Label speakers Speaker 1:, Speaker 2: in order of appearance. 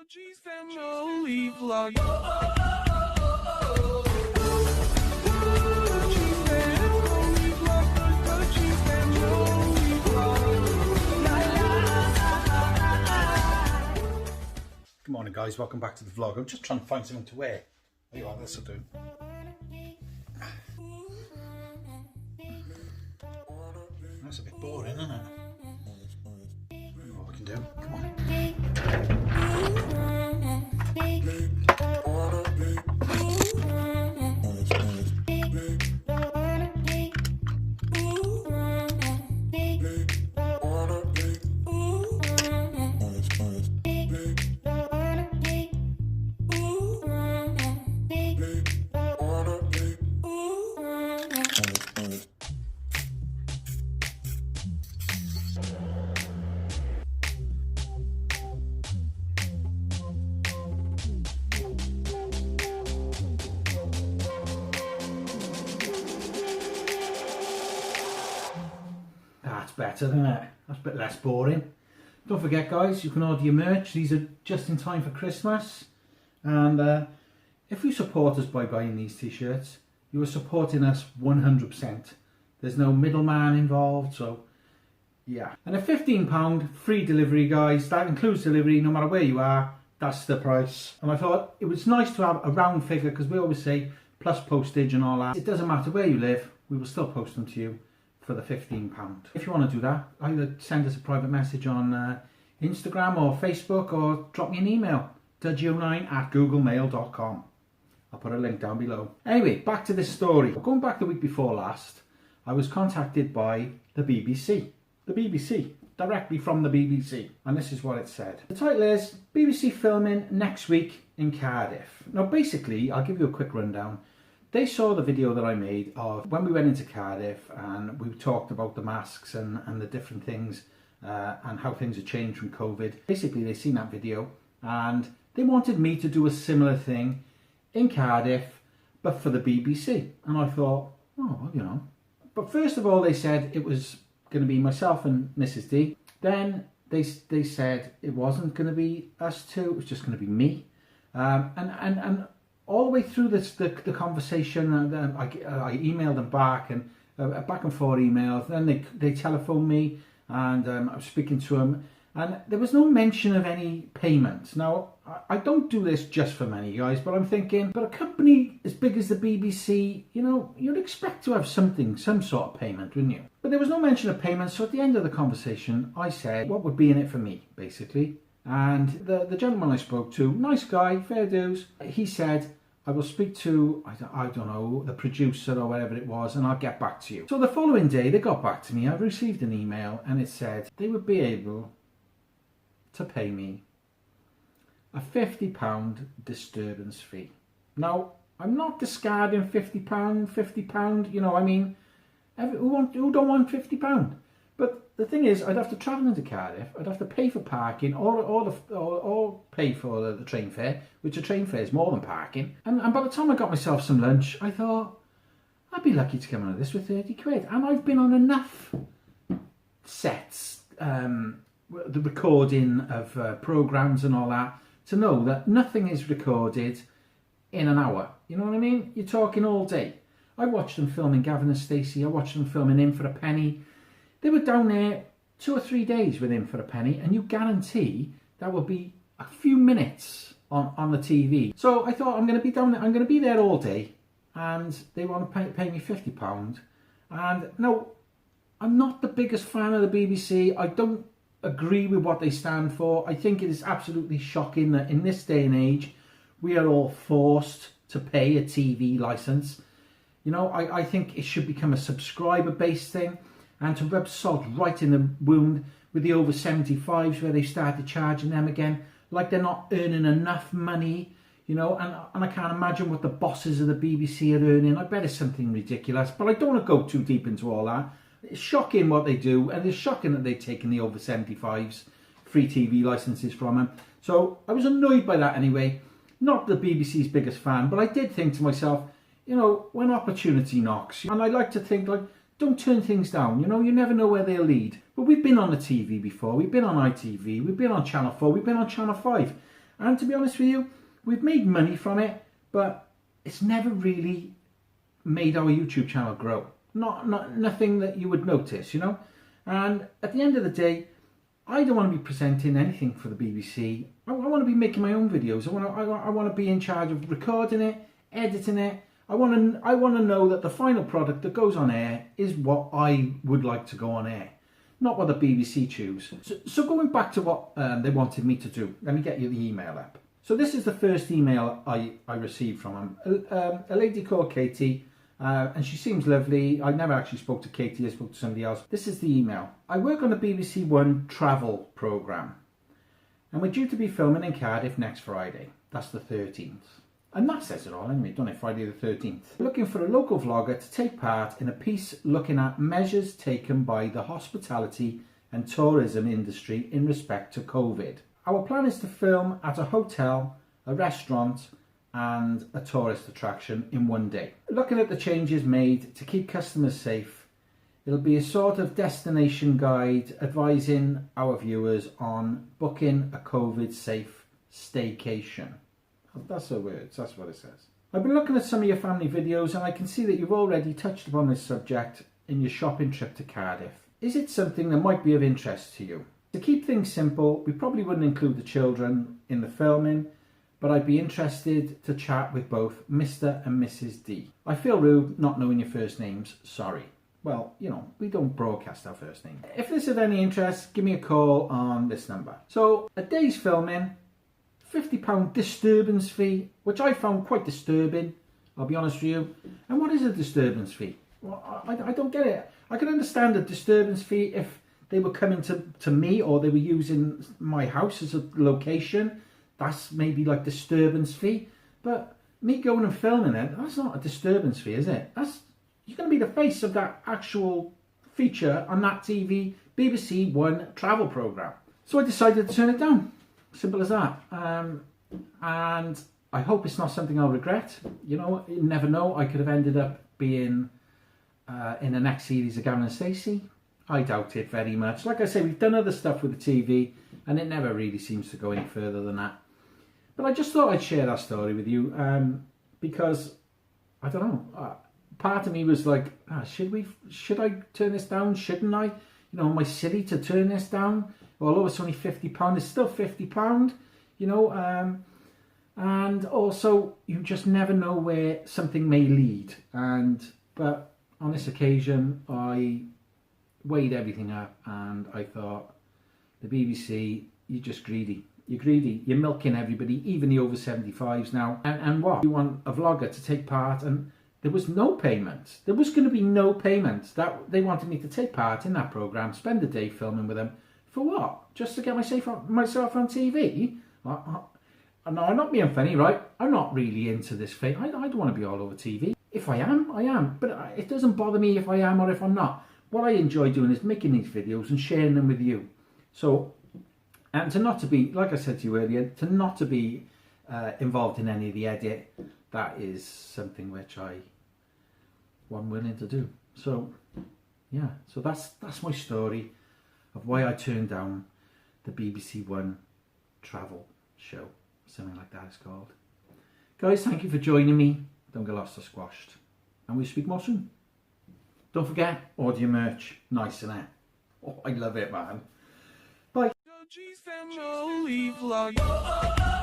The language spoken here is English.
Speaker 1: G's family vlog.
Speaker 2: Good morning guys, welcome back to the vlog. I'm just trying to find something to wear. There you are, this will do. That's a bit boring, isn't it? What we can do, come on. That's better, isn't it? That's a bit less boring. Don't forget guys, you can order your merch. These are just in time for Christmas. And if you support us by buying these t-shirts, you are supporting us 100%. There's no middleman involved, so yeah. And a £15 free delivery guys, that includes delivery no matter where you are, that's the price. And I thought it was nice to have a round figure because we always say plus postage and all that. It doesn't matter where you live, we will still post them to you for the £15. If you want to do that, either send us a private message on Instagram or Facebook or drop me an email, dudgio9@googlemail.com. I'll put a link down below. Anyway, back to this story. Going back the week before last, I was contacted by the BBC. The BBC, directly from the BBC. And this is what it said. The title is, BBC filming next week in Cardiff. Now basically, I'll give you a quick rundown. They saw the video that I made of when we went into Cardiff and we talked about the masks and the different things and how things have changed from COVID. Basically, they seen that video and they wanted me to do a similar thing in Cardiff, but for the BBC. And I thought, oh, you know. But first of all, they said it was going to be myself and Mrs. D. Then they said it wasn't going to be us two, it was just going to be me. And all the way through the conversation, I emailed them back and back and forth emails. Then they telephoned me and I was speaking to them, and there was no mention of any payment. Now I don't do this just for money, guys, but I'm thinking, but a company as big as the BBC, you know, you'd expect to have some sort of payment, wouldn't you? But there was no mention of payment. So at the end of the conversation, I said what would be in it for me, basically. And the gentleman I spoke to, nice guy, fair dues, he said, I will speak to, I don't know, the producer or whatever it was, and I'll get back to you. So the following day, they got back to me. I received an email, and it said they would be able to pay me a £50 disturbance fee. Now, I'm not discarding £50, you know, I mean, who don't want £50? But the thing is, I'd have to travel into Cardiff, I'd have to pay for parking, or pay for the train fare, which a train fare is more than parking. And by the time I got myself some lunch, I thought, I'd be lucky to come out of this with 30 quid. And I've been on enough sets, the recording of programmes and all that, to know that nothing is recorded in an hour. You know what I mean? You're talking all day. I watched them filming Gavin and Stacey, I watched them filming In for a Penny. They were down there 2 or 3 days with In for a Penny, and you guarantee that will be a few minutes on the TV. So I thought, I'm going to be down there, I'm going to be there all day, and they want to pay me £50. And no, I'm not the biggest fan of the BBC. I don't agree with what they stand for. I think it is absolutely shocking that in this day and age, we are all forced to pay a TV licence. You know, I think it should become a subscriber-based thing. And to rub salt right in the wound with the over 75s where they started charging them again, like they're not earning enough money, you know, and I can't imagine what the bosses of the BBC are earning. I bet it's something ridiculous, but I don't want to go too deep into all that. It's shocking what they do, and it's shocking that they've taken the over 75s free TV licenses from them. So I was annoyed by that anyway. Not the BBC's biggest fan, but I did think to myself, you know, when opportunity knocks, and I like to think, like, don't turn things down, you know, you never know where they'll lead. But we've been on the TV before, we've been on ITV, we've been on Channel 4, we've been on Channel 5. And to be honest with you, we've made money from it, but it's never really made our YouTube channel grow. Nothing that you would notice, you know. And at the end of the day, I don't want to be presenting anything for the BBC. I want to be making my own videos. I want to be in charge of recording it, editing it. I want to know that the final product that goes on air is what I would like to go on air, not what the BBC choose. So going back to what they wanted me to do, let me get you the email up. So this is the first email I received from them. A lady called Katie, and she seems lovely. I never actually spoke to Katie, I spoke to somebody else. This is the email. I work on the BBC One travel programme, and we're due to be filming in Cardiff next Friday. That's the 13th. And that says it all, anyway, don't it? Friday the 13th. Looking for a local vlogger to take part in a piece looking at measures taken by the hospitality and tourism industry in respect to COVID. Our plan is to film at a hotel, a restaurant and a tourist attraction in one day. Looking at the changes made to keep customers safe, it'll be a sort of destination guide advising our viewers on booking a COVID-safe staycation. That's the words, that's what it says. I've been looking at some of your family videos and I can see that you've already touched upon this subject in your shopping trip to Cardiff. Is it something that might be of interest to you? To keep things simple, we probably wouldn't include the children in the filming, but I'd be interested to chat with both Mr. and Mrs. D. I feel rude not knowing your first names, sorry. Well, you know, we don't broadcast our first name. If this is of any interest, give me a call on this number. So, a day's filming, £50 disturbance fee, which I found quite disturbing, I'll be honest with you. And what is a disturbance fee? Well, I don't get it. I can understand a disturbance fee if they were coming to me or they were using my house as a location. That's maybe like disturbance fee. But me going and filming it, that's not a disturbance fee, is it? You're going to be the face of that actual feature on that TV BBC One travel programme. So I decided to turn it down. Simple as that. And I hope it's not something I'll regret. You know, you never know. I could have ended up being in the next series of Gavin and Stacey. I doubt it very much. Like I say, we've done other stuff with the TV and it never really seems to go any further than that. But I just thought I'd share that story with you because, I don't know, part of me was like, should I turn this down? Shouldn't I? You know, am I silly to turn this down? Although it's only £50, it's still £50, you know. And also, you just never know where something may lead. But on this occasion, I weighed everything up and I thought, the BBC, you're just greedy. You're greedy. You're milking everybody, even the over 75s now. And what? You want a vlogger to take part, and there was no payment. There was going to be no payment. That they wanted me to take part in that programme, spend the day filming with them. For what? Just to get myself on TV? No, I'm not being funny, right? I'm not really into this thing. I don't want to be all over TV. If I am, I am. But it doesn't bother me if I am or if I'm not. What I enjoy doing is making these videos and sharing them with you. So, and to not to be, like I said to you earlier, to not to be involved in any of the edit, that is something which I'm willing to do. So, yeah. So that's my story of why I turned down the BBC One travel show. Something like that it's called. Guys, thank you for joining me. Don't get lost or squashed. And we'll speak more soon. Don't forget, order your merch. Nice, isn't it? Oh, I love it, man. Bye.
Speaker 1: Family vlog.